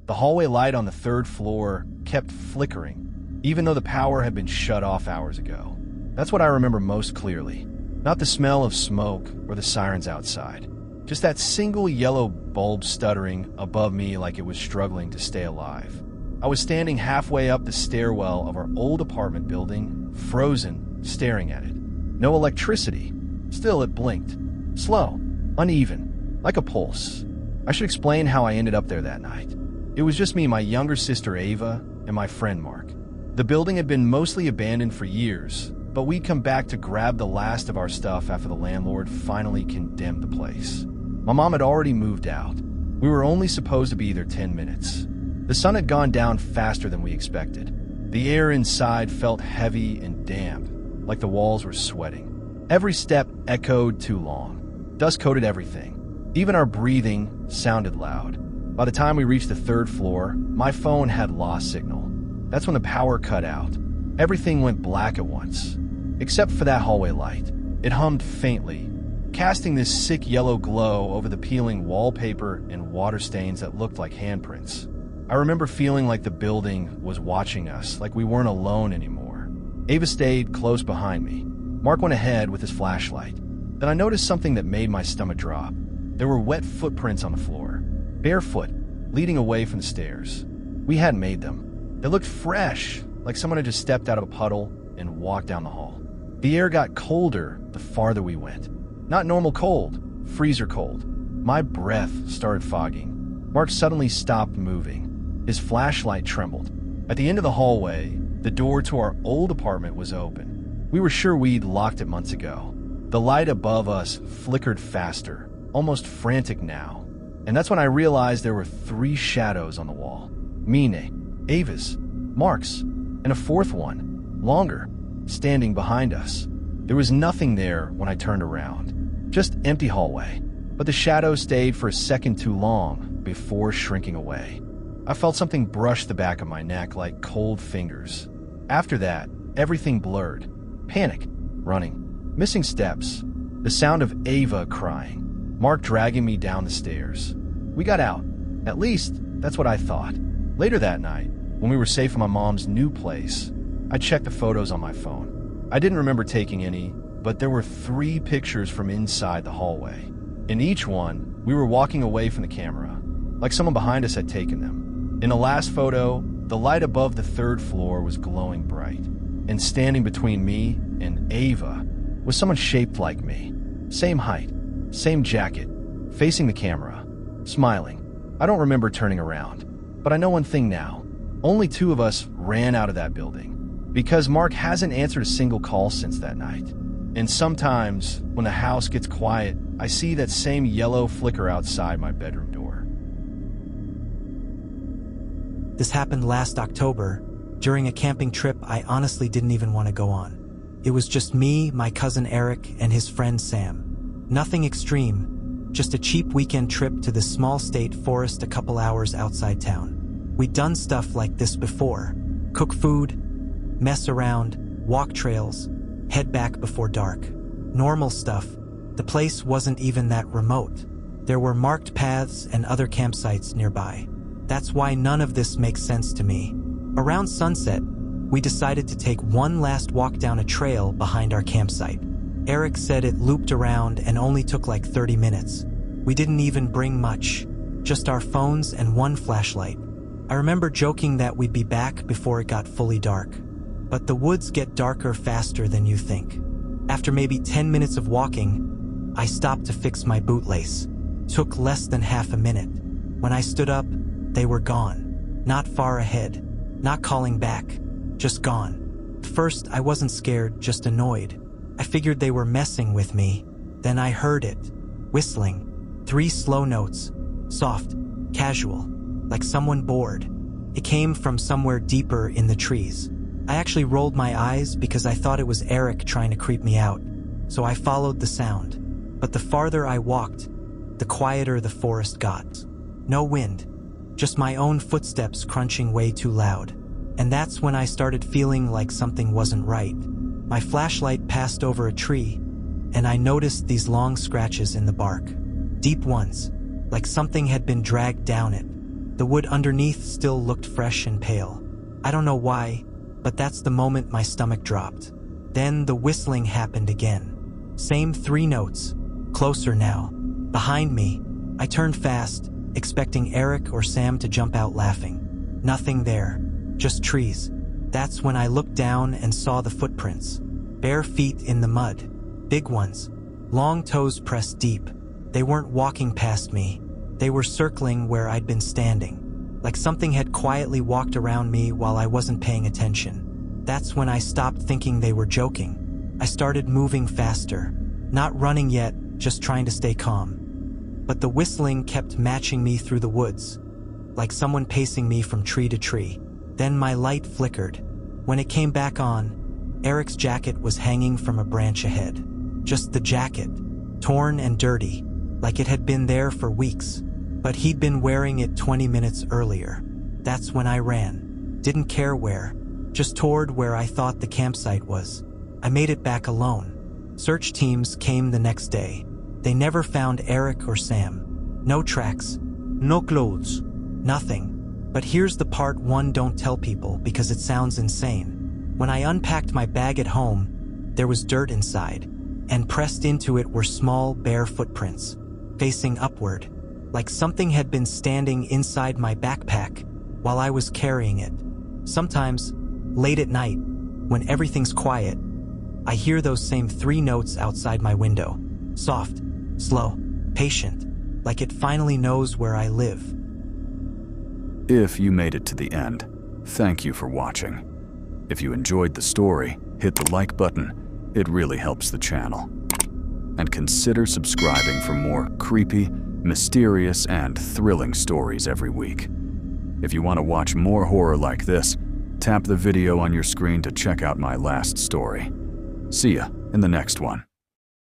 The hallway light on the third floor kept flickering, even though the power had been shut off hours ago. That's what I remember most clearly. Not the smell of smoke or the sirens outside. Just that single yellow bulb stuttering above me like it was struggling to stay alive. I was standing halfway up the stairwell of our old apartment building, frozen, staring at it. No electricity. Still, it blinked. Slow, uneven, like a pulse. I should explain how I ended up there that night. It was just me, my younger sister Ava, and my friend Mark. The building had been mostly abandoned for years, but we'd come back to grab the last of our stuff after the landlord finally condemned the place. My mom had already moved out. We were only supposed to be there 10 minutes. The sun had gone down faster than we expected. The air inside felt heavy and damp, like the walls were sweating. Every step echoed too long. Dust coated everything. Even our breathing sounded loud. By the time we reached the third floor, my phone had lost signal. That's when the power cut out. Everything went black at once, except for that hallway light. It hummed faintly, casting this sick yellow glow over the peeling wallpaper and water stains that looked like handprints. I remember feeling like the building was watching us, like we weren't alone anymore. Ava stayed close behind me. Mark went ahead with his flashlight. Then I noticed something that made my stomach drop. There were wet footprints on the floor, barefoot, leading away from the stairs. We hadn't made them. They looked fresh, like someone had just stepped out of a puddle and walked down the hall. The air got colder the farther we went. Not normal cold, freezer cold. My breath started fogging. Mark suddenly stopped moving. His flashlight trembled. At the end of the hallway, the door to our old apartment was open. We were sure we'd locked it months ago. The light above us flickered faster, almost frantic now. And that's when I realized there were 3 shadows on the wall. Mine, Ava's, Mark's, and a fourth one, longer, standing behind us. There was nothing there when I turned around. Just empty hallway. But the shadow stayed for a second too long before shrinking away. I felt something brush the back of my neck like cold fingers. After that, everything blurred. Panic, running, missing steps, the sound of Ava crying, Mark dragging me down the stairs. We got out. At least, that's what I thought. Later that night, when we were safe in my mom's new place, I checked the photos on my phone. I didn't remember taking any, but there were 3 pictures from inside the hallway. In each one, we were walking away from the camera, like someone behind us had taken them. In the last photo, the light above the 3rd floor was glowing bright, and standing between me and Ava was someone shaped like me. Same height, same jacket, facing the camera, smiling. I don't remember turning around, but I know one thing now. Only 2 of us ran out of that building, because Mark hasn't answered a single call since that night. And sometimes, when the house gets quiet, I see that same yellow flicker outside my bedroom door. This happened last October, during a camping trip I honestly didn't even want to go on. It was just me, my cousin Eric, and his friend Sam. Nothing extreme, just a cheap weekend trip to this small state forest a couple hours outside town. We'd done stuff like this before. Cook food, mess around, walk trails, head back before dark. Normal stuff. The place wasn't even that remote. There were marked paths and other campsites nearby. That's why none of this makes sense to me. Around sunset, we decided to take one last walk down a trail behind our campsite. Eric said it looped around and only took like 30 minutes. We didn't even bring much, just our phones and one flashlight. I remember joking that we'd be back before it got fully dark. But the woods get darker faster than you think. After maybe 10 minutes of walking, I stopped to fix my bootlace. Took less than half a minute. When I stood up, they were gone. Not far ahead. Not calling back. Just gone. First, I wasn't scared, just annoyed. I figured they were messing with me. Then I heard it. Whistling. 3 slow notes. Soft. Casual. Like someone bored. It came from somewhere deeper in the trees. I actually rolled my eyes because I thought it was Eric trying to creep me out. So I followed the sound. But the farther I walked, the quieter the forest got. No wind. Just my own footsteps crunching way too loud. And that's when I started feeling like something wasn't right. My flashlight passed over a tree, and I noticed these long scratches in the bark. Deep ones, like something had been dragged down it. The wood underneath still looked fresh and pale. I don't know why, but that's the moment my stomach dropped. Then the whistling happened again. Same 3 notes, closer now. Behind me, I turned fast, expecting Eric or Sam to jump out laughing. Nothing there, just trees. That's when I looked down and saw the footprints. Bare feet in the mud, big ones, long toes pressed deep. They weren't walking past me. They were circling where I'd been standing, like something had quietly walked around me while I wasn't paying attention. That's when I stopped thinking they were joking. I started moving faster, not running yet, just trying to stay calm. But the whistling kept matching me through the woods, like someone pacing me from tree to tree. Then my light flickered. When it came back on, Eric's jacket was hanging from a branch ahead. Just the jacket, torn and dirty, like it had been there for weeks. But he'd been wearing it 20 minutes earlier. That's when I ran. Didn't care where, just toward where I thought the campsite was. I made it back alone. Search teams came the next day. They never found Eric or Sam. No tracks, no clothes, nothing. But here's the part one don't tell people because it sounds insane. When I unpacked my bag at home, there was dirt inside, and pressed into it were small, bare footprints, facing upward, like something had been standing inside my backpack while I was carrying it. Sometimes, late at night, when everything's quiet, I hear those same 3 notes outside my window. Soft, slow, patient, like it finally knows where I live. If you made it to the end, thank you for watching. If you enjoyed the story, hit the like button. It really helps the channel. And consider subscribing for more creepy, mysterious, and thrilling stories every week. If you want to watch more horror like this, tap the video on your screen to check out my last story. See ya in the next one.